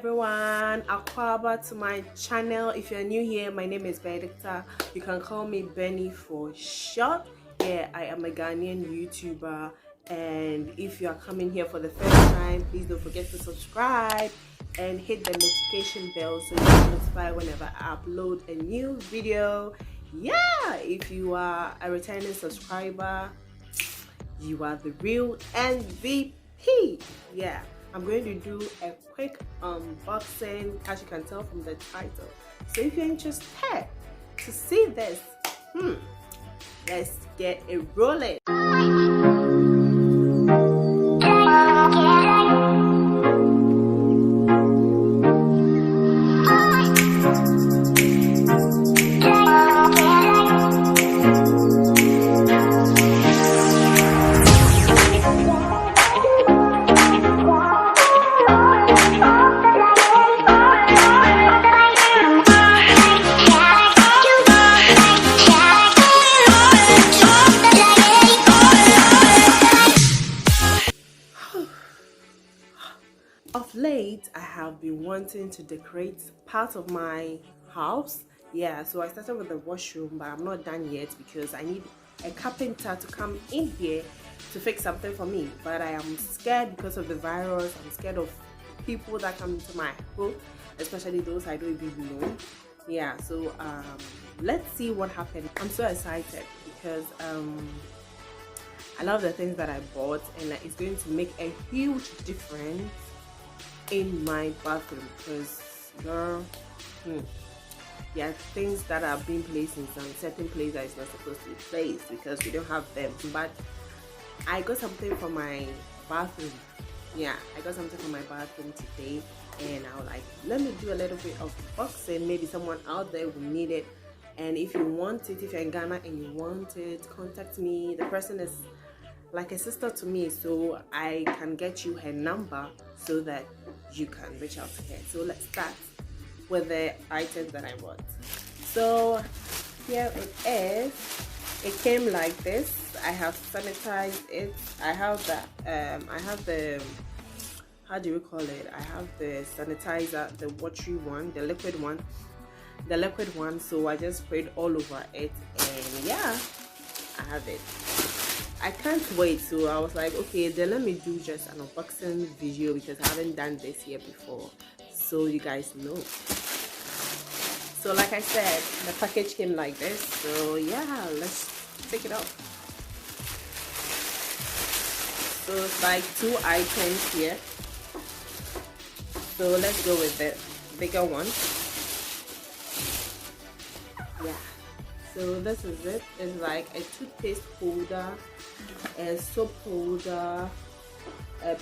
everyone, Aquaba to my channel. If you're new here, my name is Benedicta. You can call me Benny for short. Yeah, I am a Ghanaian YouTuber, and if you are coming here for the first time, please don't forget to subscribe and hit the notification bell so you get notified whenever I upload a new video. Yeah, if you are a returning subscriber, you are the real MVP. Yeah, I'm going to do a quick unboxing, as you can tell from the title. So if you're interested to see this, let's get it rolling. Of late, I have been wanting to decorate part of my house. Yeah, so I started with the washroom, but I'm not done yet because I need a carpenter to come in here to fix something for me. But I am scared because of the virus. I'm scared of people that come into my home, especially those I don't even know. Yeah, so let's see what happens. I'm so excited because I love the things that I bought, and it's going to make a huge difference in my bathroom because yeah, things that are being placed in some certain place that is not supposed to be placed because we don't have them. But I got something for my bathroom. Yeah, I got something for my bathroom today, and I was like, let me do a little bit of boxing. Maybe someone out there will need it, and if you want it, if you're in Ghana and you want it, contact me. The person is like a sister to me, so I can get you her number so that you can reach out to her. So let's start with the items that I bought. So here it is. It came like this. I have sanitized it. I have the how do you call it? I have the sanitizer, the watery one, the liquid one. So I just sprayed all over it, and yeah, I have it. I can't wait, so I was like, okay, then let me do just an unboxing video because I haven't done this here before, so you guys know. So like I said, the package came like this, so yeah, let's take it off. So it's like 2 items here, so let's go with the bigger one. Yeah, so this is it. It's like a toothpaste holder, a soap holder, a a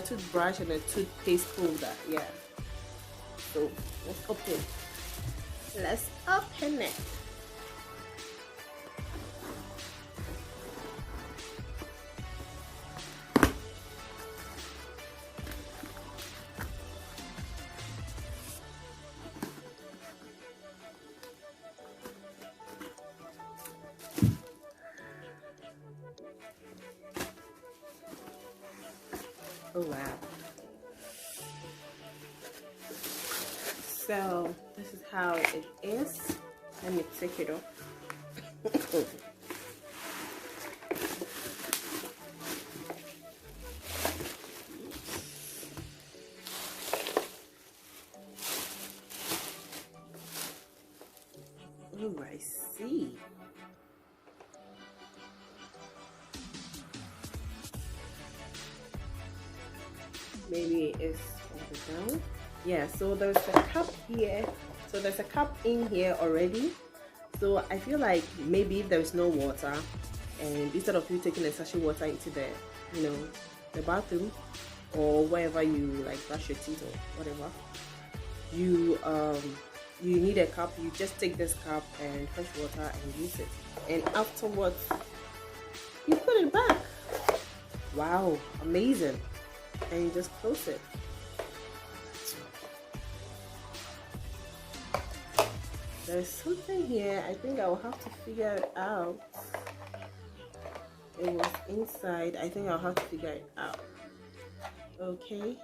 toothbrush, and a toothpaste holder. Yeah, so let's open it. Oh wow. So this is how it is. Let me take it off. Oh, I see. Maybe it's over down. Yeah, so there's a cup here. So there's a cup in here already. So I feel like maybe there's no water, and instead of you taking a sachet water into the the bathroom or wherever you like brush your teeth or whatever, you need a cup. You just take this cup and fresh water and use it, and afterwards you put it back. Wow, amazing. And you just close it. There's something here. I think I will have to figure it out. It was inside. I think I'll have to figure it out. Okay.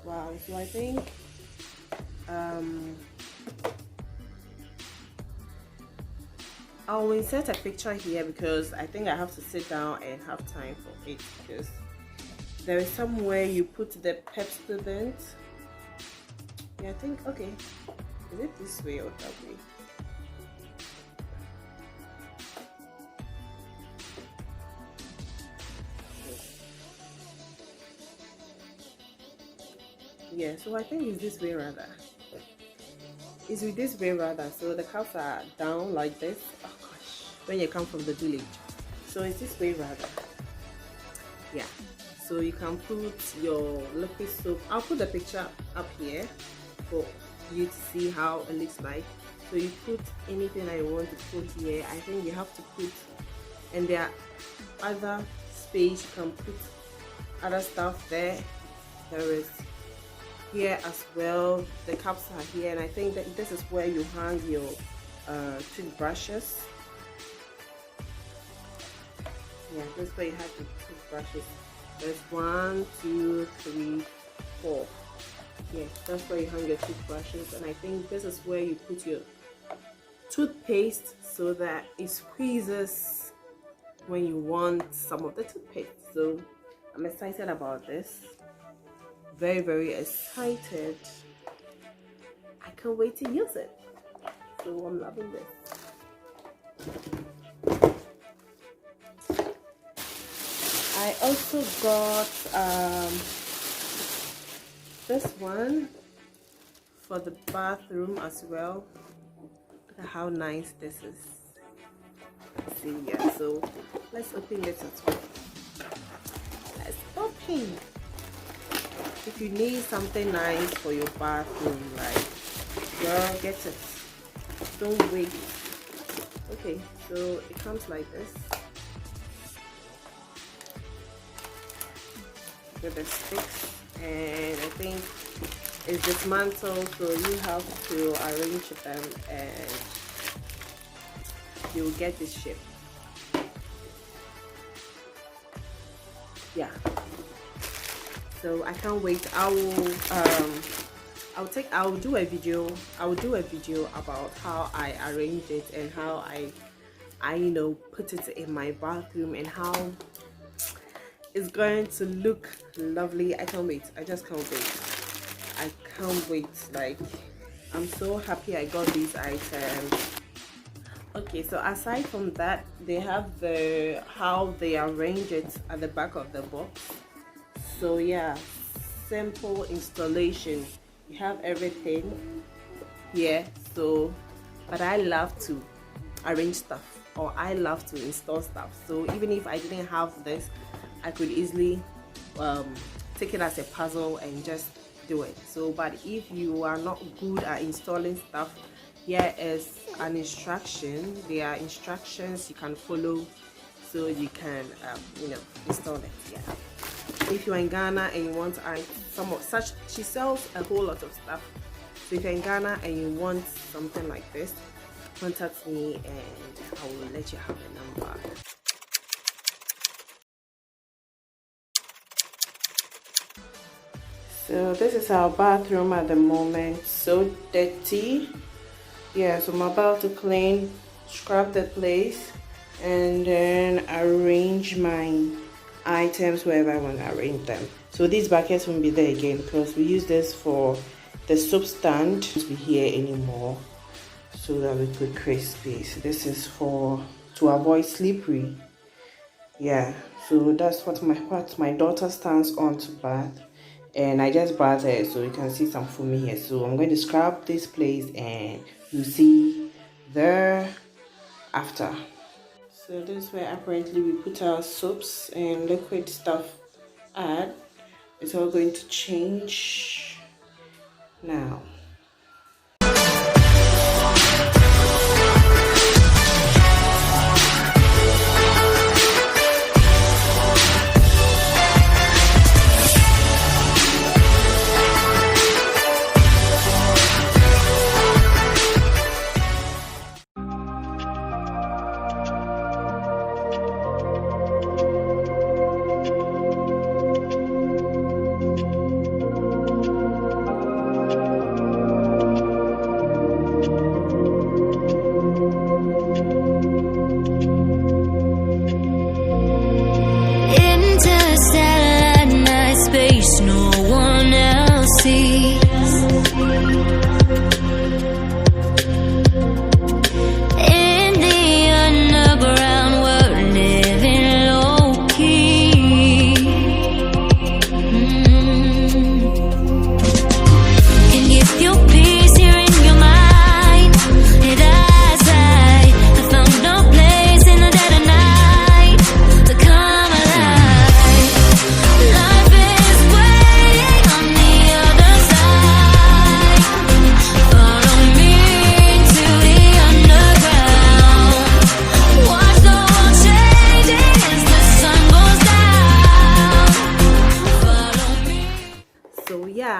Wow, so I think um I'll insert a picture here because I think I have to sit down and have time for it, because there is somewhere you put the pep student. Yeah, I think, okay, is it this way or that way? Yeah, so I think it's this way rather. It's with this way rather. So the cups are down like this. Oh gosh, when you come from the village. So it's this way rather. Yeah. So you can put your liquid soap. I'll put the picture up here for you to see how it looks like. So you put anything I want to put here. I think you have to put, and there are other space you can put other stuff there. There is here as well. The cups are here, and I think that this is where you hang your toothbrushes. Yeah, this is where you have the toothbrushes. There's 1, 2, 3, 4. Yeah, that's where you hang your toothbrushes, and I think this is where you put your toothpaste so that it squeezes when you want some of the toothpaste. So I'm excited about this. Very, very excited. I can't wait to use it. So I'm loving this. I also got this one for the bathroom as well. Look at how nice this is. See, yeah, so let's open this as well. Let's open. If you need something nice for your bathroom, like, girl, get it. Don't wait. Okay, so it comes like this with the sticks, and I think it's dismantled, so you have to arrange them and you'll get this shape. Yeah, so I can't wait. I'll do a video about how I arrange it and how I you know, put it in my bathroom and how it's going to look lovely. I can't wait. I just can't wait. I can't wait. Like, I'm so happy I got these items. Okay, so aside from that, they have the how they arrange it at the back of the box. So yeah, simple installation. You have everything here. So, but I love to arrange stuff, or I love to install stuff. So even if I didn't have this, I could easily take it as a puzzle and just do it. So, but if you are not good at installing stuff, here is an instruction. There are instructions you can follow, so you can you know, install it. Yeah. If you're in Ghana and you want some of such, she sells a whole lot of stuff. So if you're in Ghana and you want something like this, contact me and I will let you have a number. So this is our bathroom at the moment. So dirty. Yeah, so I'm about to clean, scrub the place, and then arrange my items wherever I want to arrange them. So these buckets won't be there again because we use this for the soap stand. It won't be here anymore, so that we could create space. This is for to avoid slippery. Yeah, so that's what my daughter stands on to bath, and I just bathed her, so you can see some foam here. So I'm going to scrub this place and you see there after. So this is where apparently we put our soaps and liquid stuff at. It's all going to change now.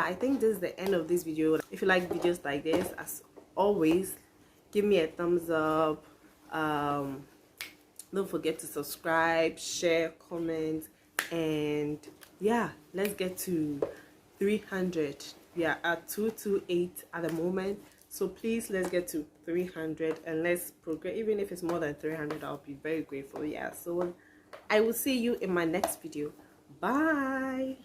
I think this is the end of this video. If you like videos like this, as always, give me a thumbs up. Don't forget to subscribe, share, comment, and yeah, let's get to 300. We are at 228 at the moment, so please let's get to 300 and let's progress. Even if it's more than 300, I'll be very grateful. Yeah, so I will see you in my next video. Bye.